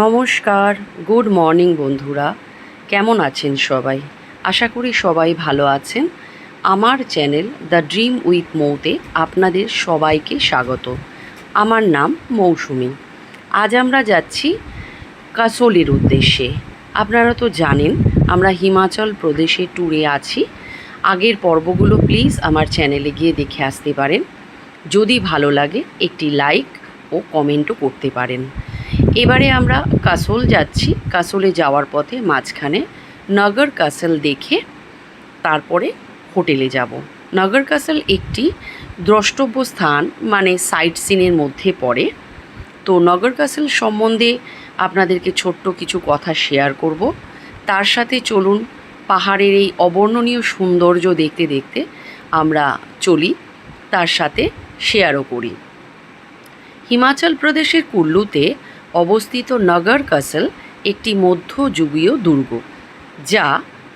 নমস্কার, good morning বন্ধুরা। কেমন আছেন সবাই? আশা করি সবাই ভালো আছেন। আমার চ্যানেল দ্য ড্রিম উইথ মৌতে আপনাদের সবাইকে স্বাগত। আমার নাম মৌসুমি। আজ আমরা যাচ্ছি কাসোলের উদ্দেশ্যে। আপনারা তো জানেন আমরা হিমাচল প্রদেশে ট্যুরে আছি। আগের পর্বগুলো প্লিজ আমার চ্যানেলে গিয়ে দেখে আসতে পারেন। যদি ভালো লাগে একটি লাইক ও কমেন্টও করতে পারেন। এবারে আমরা কাসোল যাচ্ছি। কাসোলে যাওয়ার পথে মাঝখানে নগর কাসল দেখে তারপরে হোটেলে যাব। নগর কাসল একটি দ্রষ্টব্য স্থান, মানে সাইট সিনের মধ্যে পড়ে। তো নগর কাসল সম্বন্ধে আপনাদেরকে ছোট্ট কিছু কথা শেয়ার করব। তার সাথে চলুন পাহাড়ের এই অবর্ণনীয় সৌন্দর্য দেখতে দেখতে আমরা চলি, তার সাথে শেয়ারও করি। হিমাচল প্রদেশের কুল্লুতে অবস্থিত নগর কাসল একটি মধ্যযুগীয় দুর্গ, যা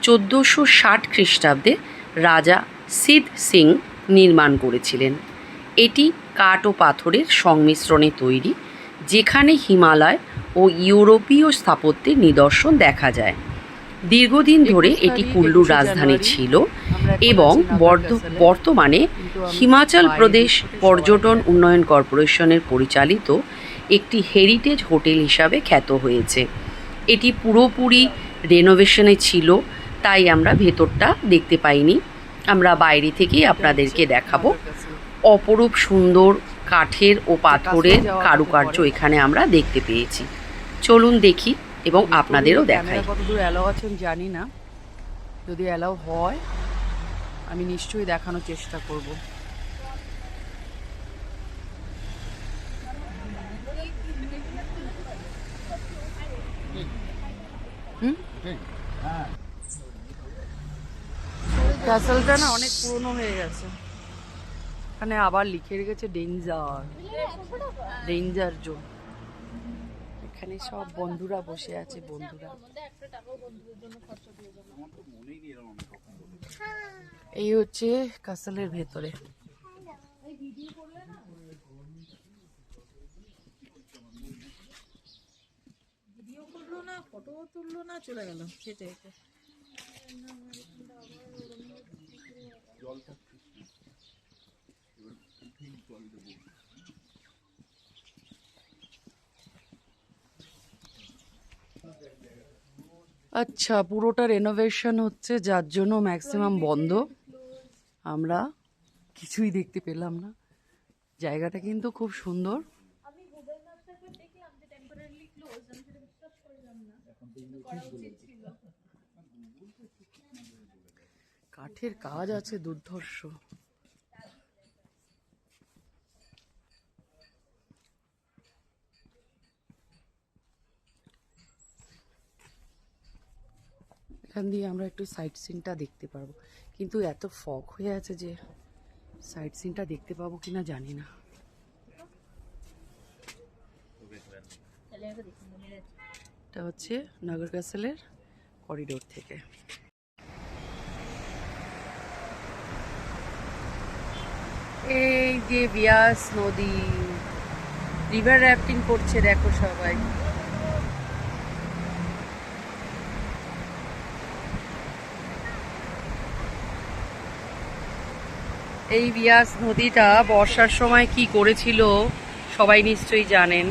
1460 খ্রিস্টাব্দে রাজা সিদ সিং নির্মাণ করেছিলেন। এটি কাঠ ও পাথরের সংমিশ্রণে তৈরি, যেখানে হিমালয় ও ইউরোপীয় স্থাপত্যের নিদর্শন দেখা যায়। দীর্ঘদিন ধরে এটি কুল্লুর রাজধানী ছিল এবং বর্তমানে হিমাচল প্রদেশ পর্যটন উন্নয়ন কর্পোরেশনের পরিচালিত একটি হেরিটেজ হোটেল হিসাবে খ্যাত হয়েছে। এটি পুরোপুরি রেনোভেশনে ছিল, তাই আমরা ভেতরটা দেখতে পাইনি। আমরা বাইরে থেকেই আপনাদেরকে দেখাবো। অপরূপ সুন্দর কাঠের ও পাথরের কারুকার্য এখানে আমরা দেখতে পেয়েছি। চলুন দেখি এবং আপনাদেরও দেখাই। কতদূর অ্যালাউ আছেন জানি না, যদি অ্যালাউ হয় আমি নিশ্চয়ই দেখানোর চেষ্টা করব। ক্যাসেলটা না অনেক পুরনো হয়ে গেছে। এখানে আবার লিখে রেখেছে ডেঞ্জার জোন। এখানে সব বন্ধুরা বসে আছে। বন্ধুরা, এই হচ্ছে কাসলের ভেতরে। ভিডিও করলো না, ফটো তুললো না, চলে গেল হেঁটে হেঁটে। আচ্ছা, পুরোটা রেনোভেশন হচ্ছে, যার জন্য ম্যাক্সিমাম বন্ধ। আমরা কিছুই দেখতে পেলাম না। জায়গাটা কিন্তু খুব সুন্দর। কাঠের কাজ আছে দুর্ধর্ষ। এখান দিয়ে আমরা একটু সাইট সিনটা দেখতে পারবো, কিন্তু এত ফগ হয়ে আছে যে সাইট সিনটা দেখতে পাবো কিনা জানি না। এটা হচ্ছে নগর কাসলের করিডোর থেকে। এই যে বিয়াস নদী, রিভার রাফটিং করছে দেখো সবাই। এই বিয়াস নদীটা বর্ষার সময় কি করেছিল সবাই নিশ্চয়ই জানেন।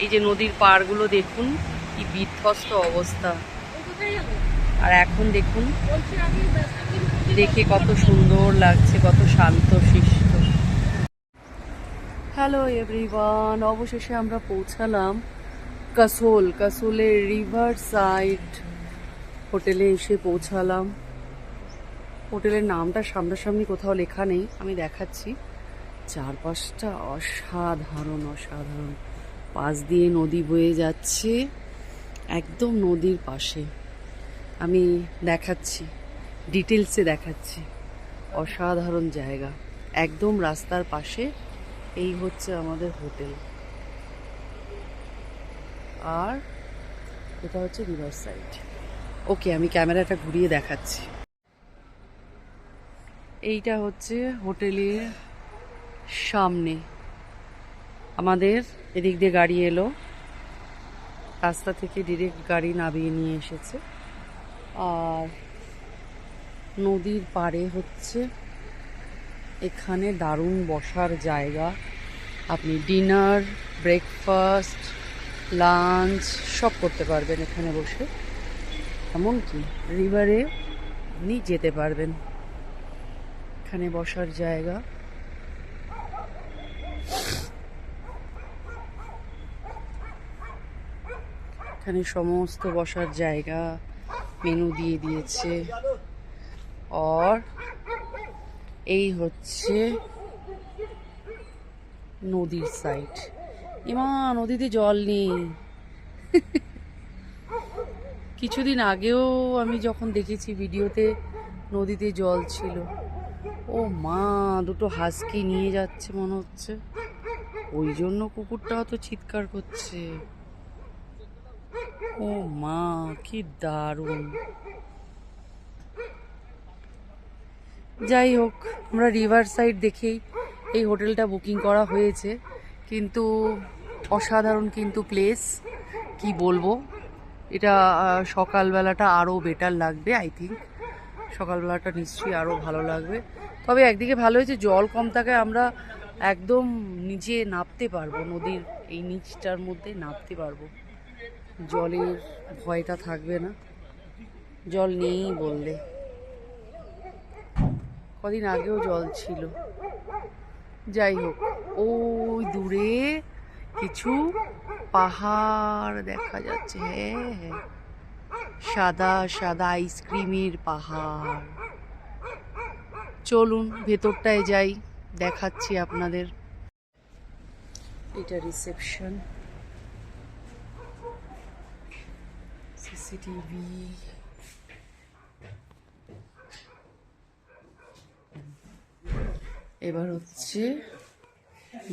এই যে নদীর পাড়গুলো দেখুন কি বিধ্বস্ত অবস্থা, আর এখন দেখুন, দেখে কত সুন্দর লাগছে, কত শান্ত শিষ্ট। হ্যালো এভরিওয়ান, অবশেষে আমরা পৌঁছালাম কাসোলের রিভার সাইড হোটেলে এসে পৌঁছালাম। হোটেলের নামটা সামনাসামনি কোথাও লেখা নেই, আমি দেখাচ্ছি। চারপাশটা অসাধারণ অসাধারণ, পাশ দিয়ে নদী বয়ে যাচ্ছে, একদম নদীর পাশে। আমি দেখাচ্ছি, ডিটেলসে দেখাচ্ছি। অসাধারণ জায়গা, একদম রাস্তার পাশে। এই হচ্ছে আমাদের হোটেল, আর এটা হচ্ছে রিভার সাইড। ওকে, আমি ক্যামেরাটা ঘুরিয়ে দেখাচ্ছি। এইটা হচ্ছে হোটেলের সামনে। আমাদের এদিক দিয়ে গাড়ি এলো, রাস্তা থেকে ডিরেক্ট গাড়ি নামিয়ে নিয়ে এসেছে। আর নদীর পাড়ে হচ্ছে এখানে দারুণ বসার জায়গা। আপনি ডিনার, ব্রেকফাস্ট, লাঞ্চ সব করতে পারবেন এখানে বসে। এমনকি রিভারে আপনি যেতে পারবেন। এখানে বসার জায়গা। এখানে সমস্ত বসার জায়গা মেনু দিয়ে দিয়েছে। আর এই হচ্ছে নদীর সাইড। এমা, নদীতে জল নেই। কিছুদিন আগেও আমি যখন দেখেছি ভিডিওতে নদীতে জল ছিল। ও মা, দুটো হাস্কি নিয়ে যাচ্ছে মনে হচ্ছে, ওই জন্য কুকুরটা অত চিৎকার করছে। ও মা, কি দারুণ। যাই হোক, আমরা রিভার সাইড দেখেই এই হোটেলটা বুকিং করা হয়েছে। কিন্তু অসাধারণ কিন্তু প্লেস, কি বলবো। এটা সকালবেলাটা আরও বেটার লাগবে। আই থিঙ্ক সকালবেলাটা নিশ্চয়ই আরও ভালো লাগবে। তবে একদিকে ভালো হয়েছে, জল কম থাকায় আমরা একদম নিচে নামতে পারবো, নদীর এই নিচটার মধ্যে নামতে পারবো। জলের ভয়টা থাকবে না, জল নেই বললে। কদিন আগেও জল ছিল। যাই হোক, ওই দূরে কিছু পাহাড় দেখা যাচ্ছে। হ্যাঁ হ্যাঁ, সাদা সাদা আইসক্রিমের পাহাড়। চলুন ভেতরটায় যাই, দেখাচ্ছি আপনাদের। এটা রিসেপশন, সিসিটিভি। এবার হচ্ছে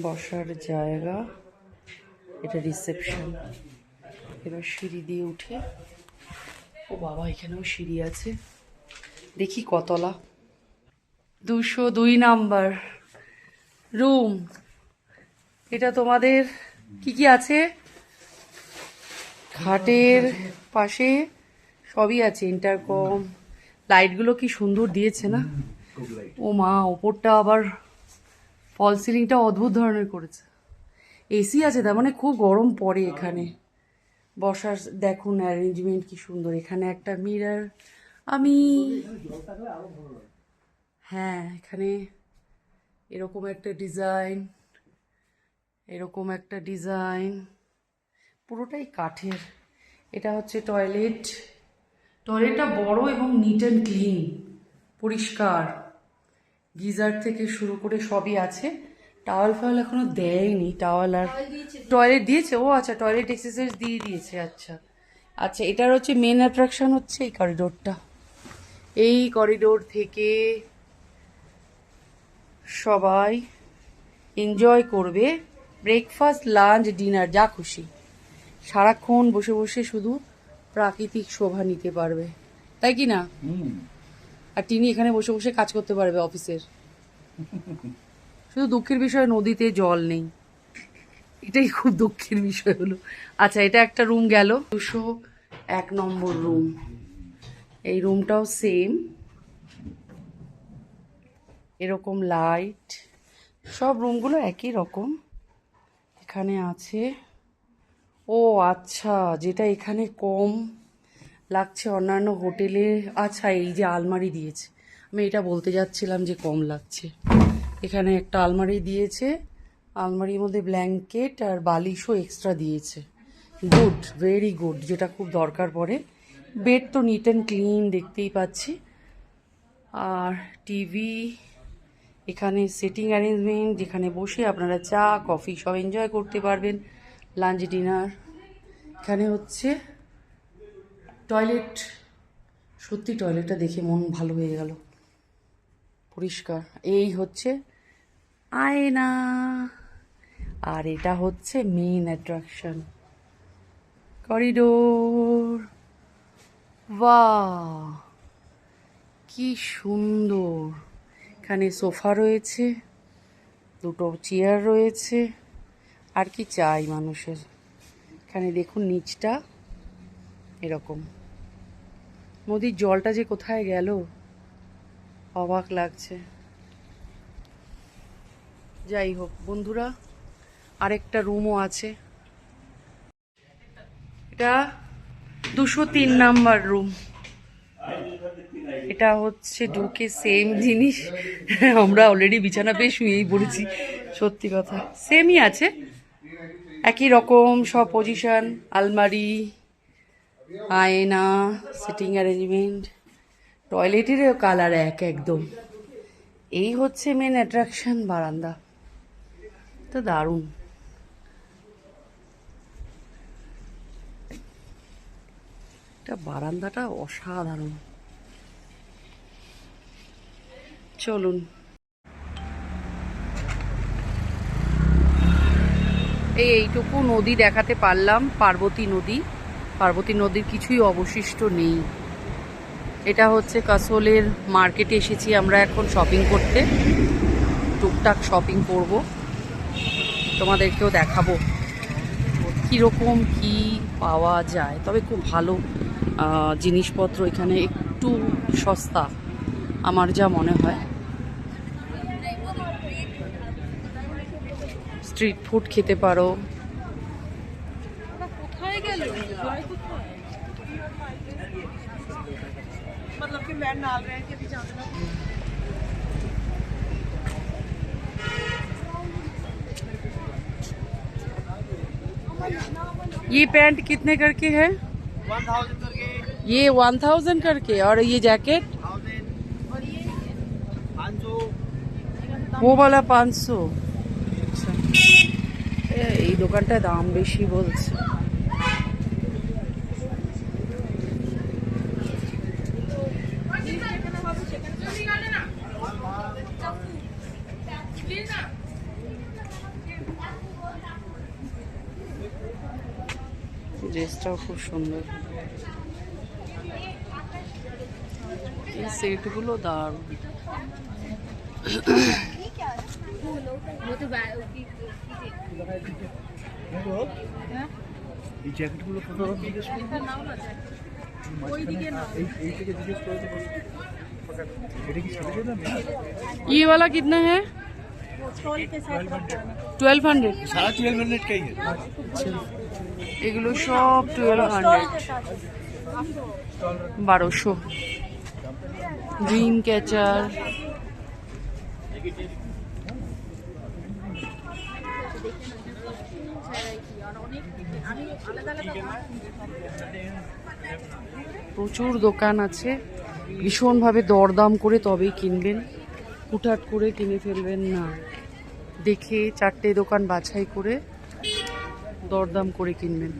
বসার জায়গা, এটা রিসেপশন। এবার সিঁড়ি দিয়ে উঠে, ও বাবা, এখানেও সিঁড়ি আছে। দেখি কতলা। 202 নাম্বার রুম। এটা তোমাদের কি কি আছে? খাটের পাশে সবই আছে, ইন্টারকম। লাইটগুলো কি সুন্দর দিয়েছে না? ও মা, ওপরটা আবার ফল সিলিংটা অদ্ভুত ধরনের করেছে। এসি আছে, তার মানে খুব গরম পড়ে এখানে। বসার দেখুন অ্যারেঞ্জমেন্ট কি সুন্দর। এখানে একটা মিরর। আমি হ্যাঁ, এখানে এরকম একটা ডিজাইন, এরকম একটা ডিজাইন, পুরোটাই কাঠের। এটা হচ্ছে টয়লেট। টয়লেটটা বড় এবং নিট অ্যান্ড ক্লিন, পরিষ্কার। গিজার থেকে শুরু করে সবই আছে। টাওয়াল ফাওয়াল এখনো দেয়নি। টাওয়াল আর টয়লেট দিয়েছে। ও আচ্ছা, টয়লেট এক্সারসাইজ দিয়ে দিয়েছে। আচ্ছা আচ্ছা, এটার হচ্ছে মেন অ্যাট্রাকশন হচ্ছে এই করিডোরটা। এই করিডোর থেকে সবাই এনজয় করবে ব্রেকফাস্ট, লাঞ্চ, ডিনার, যা খুশি। সারাক্ষণ বসে বসে শুধু প্রাকৃতিক শোভা নিতে পারবে, তাই কি না? আর তিনি এখানে বসে বসে কাজ করতে পারবে অফিসের। শুধু দুঃখের বিষয়, নদীতে জল নেই, এটাই খুব দুঃখের বিষয় হলো। আচ্ছা, এটা একটা রুম গেল। 201 নম্বর রুম। এই রুমটাও সেম, এরকম লাইট। সব রুমগুলো একই রকম। এখানে আছে, ও আচ্ছা, যেটা এখানে কম লাগছে অন্যান্য হোটেলে। আচ্ছা, এই যে আলমারি দিয়েছে, আমি এটা বলতে যাচ্ছিলাম যে কম লাগছে। এখানে একটা আলমারি দিয়েছে, আলমারির মধ্যে ব্ল্যাঙ্কেট আর বালিশও এক্সট্রা দিয়েছে। গুড, ভেরি গুড, যেটা খুব দরকার পড়ে। বেড তো নিট অ্যান্ড ক্লিন দেখতেই পাচ্ছি। আর টিভি, এখানে সিটিং অ্যারেঞ্জমেন্ট, যেখানে বসে আপনারা চা কফি সব এনজয় করতে পারবেন, লাঞ্চ ডিনার। এখানে হচ্ছে টয়লেট। সত্যি টয়লেটটা দেখে মন ভালো হয়ে গেল, পরিষ্কার। এই হচ্ছে আয়না। আর এটা হচ্ছে মেইন অ্যাট্রাকশন, করিডোর। বাহ, কি সুন্দর। এখানে সোফা রয়েছে, দুটো চেয়ার রয়েছে। আর কি চাই মানুষের? এখানে দেখুন নিচটা এরকম। নদীর জলটা যে কোথায় গেল, অবাক লাগছে। যাই হোক বন্ধুরা, আরেকটা রুমও আছে। এটা 203 নাম্বার রুম। এটা হচ্ছে ঢুকে সেম জিনিস, আমরা অলরেডি বিছানা পেয়ে শুয়েই পড়েছি। সত্যি কথা, সেমই আছে, একই রকম সব পজিশন, আলমারি, আয়না, সিটিং অ্যারেঞ্জমেন্ট, টয়লেটেরও কালার এক একদম। এই হচ্ছে মেন অ্যাট্রাকশন, বারান্দা তো দারুণ। এটা বারান্দাটা অসাধারণ। চলুন, এইটুকু নদী দেখাতে পারলাম, পার্বতী নদী। পার্বতী নদীর কিছুই অবশিষ্ট নেই। এটা হচ্ছে কাসোলের মার্কেটে এসেছি আমরা এখন শপিং করতে, টুকটাক শপিং করব, তোমাদেরকেও দেখাবো কীরকম কি পাওয়া যায়। তবে খুব ভালো জিনিসপত্র এখানে, একটু সস্তা আমার যা মনে হয়। স্ট্রিট ফুড খেতে পারো। কোথায় গেল? मतलब कि मैं नाल रह के भी जाना। ये पैंट कितने करके है? 1000 करके, ये 1000 करके। और ये जैकेट 1000 और ये 500। वो वाला 500। আচ্ছা, এই দোকানটায় দাম বেশি বলছে। ড্রেসটাও খুব সুন্দর, এই সেটগুলো দারুণ। এই জ্যাকেটগুলো কত দাম জিজ্ঞেস করুন। এই থেকে জিজ্ঞেস করে তো এটা কি ছেড়ে দেবে না? ये वाला कितना है? 1200। सारा 1200 का ही है। এগুলো সব 1200, 1200। ড্রিম ক্যাচার, প্রচুর দোকান আছে। ভীষণভাবে দরদাম করে তবেই কিনবেন, হুটহাট করে কিনে ফেলবেন না। দেখে চারটে দোকান বাছাই করে দরদাম করে কিনবেন।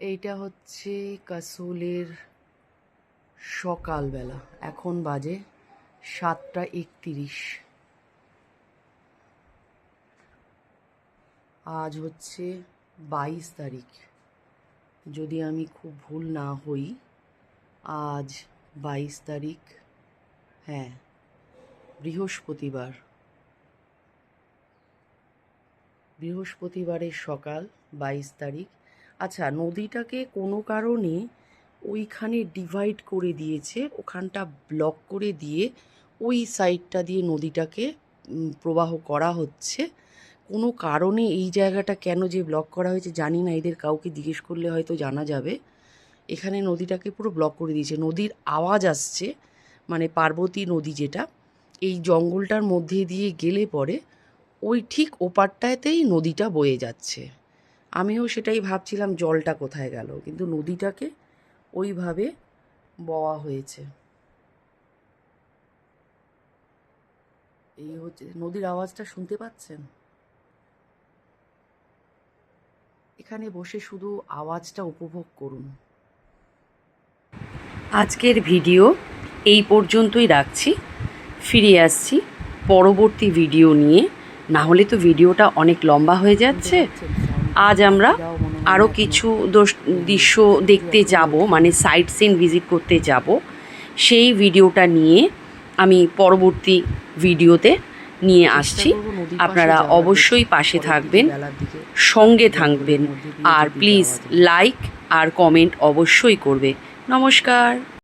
এইটা হচ্ছে কাসোলের সকালবেলা, এখন বাজে 7:31। আজ হচ্ছে 22 তারিখ, যদি আমি খুব ভুল না হই। আজ 22 তারিখ, হ্যাঁ, বৃহস্পতিবার। বৃহস্পতিবারের সকাল, 22 তারিখ। আচ্ছা, নদীটাকে কোনো কারণে ওইখানে ডিভাইড করে দিয়েছে, ওখানটা ব্লক করে দিয়ে ওই সাইডটা দিয়ে নদীটাকে প্রবাহ করা হচ্ছে। কোনো কারণে এই জায়গাটা কেন যে ব্লক করা হয়েছে জানি না, এদের কাউকে জিজ্ঞেস করলে হয়তো জানা যাবে। এখানে নদীটাকে পুরো ব্লক করে দিয়েছে, নদীর আওয়াজ আসছে, মানে পার্বতী নদী যেটা এই জঙ্গলটার মধ্যে দিয়ে গেলে পরে ওই ঠিক ওপারটাতেই নদীটা বয়ে যাচ্ছে। আমিও সেটাই ভাবছিলাম জলটা কোথায় গেল, কিন্তু নদীটাকে ওইভাবে বওয়া হয়েছে। এই হচ্ছে নদীর আওয়াজটা, শুনতে পাচ্ছেন? এখানে বসে শুধু আওয়াজটা উপভোগ করুন। আজকের ভিডিও এই পর্যন্তই রাখছি, ফিরে আসছি পরবর্তী ভিডিও নিয়ে। না হলে তো ভিডিওটা অনেক লম্বা হয়ে যাচ্ছে। আজ আমরা আরও কিছু দৃশ্য দেখতে যাব, মানে সাইট সিন ভিজিট করতে যাব। সেই ভিডিওটা নিয়ে আমি পরবর্তী ভিডিওতে নিয়ে আসছি। আপনারা অবশ্যই পাশে থাকবেন, সঙ্গে থাকবেন, আর প্লিজ লাইক আর কমেন্ট অবশ্যই করবে। নমস্কার।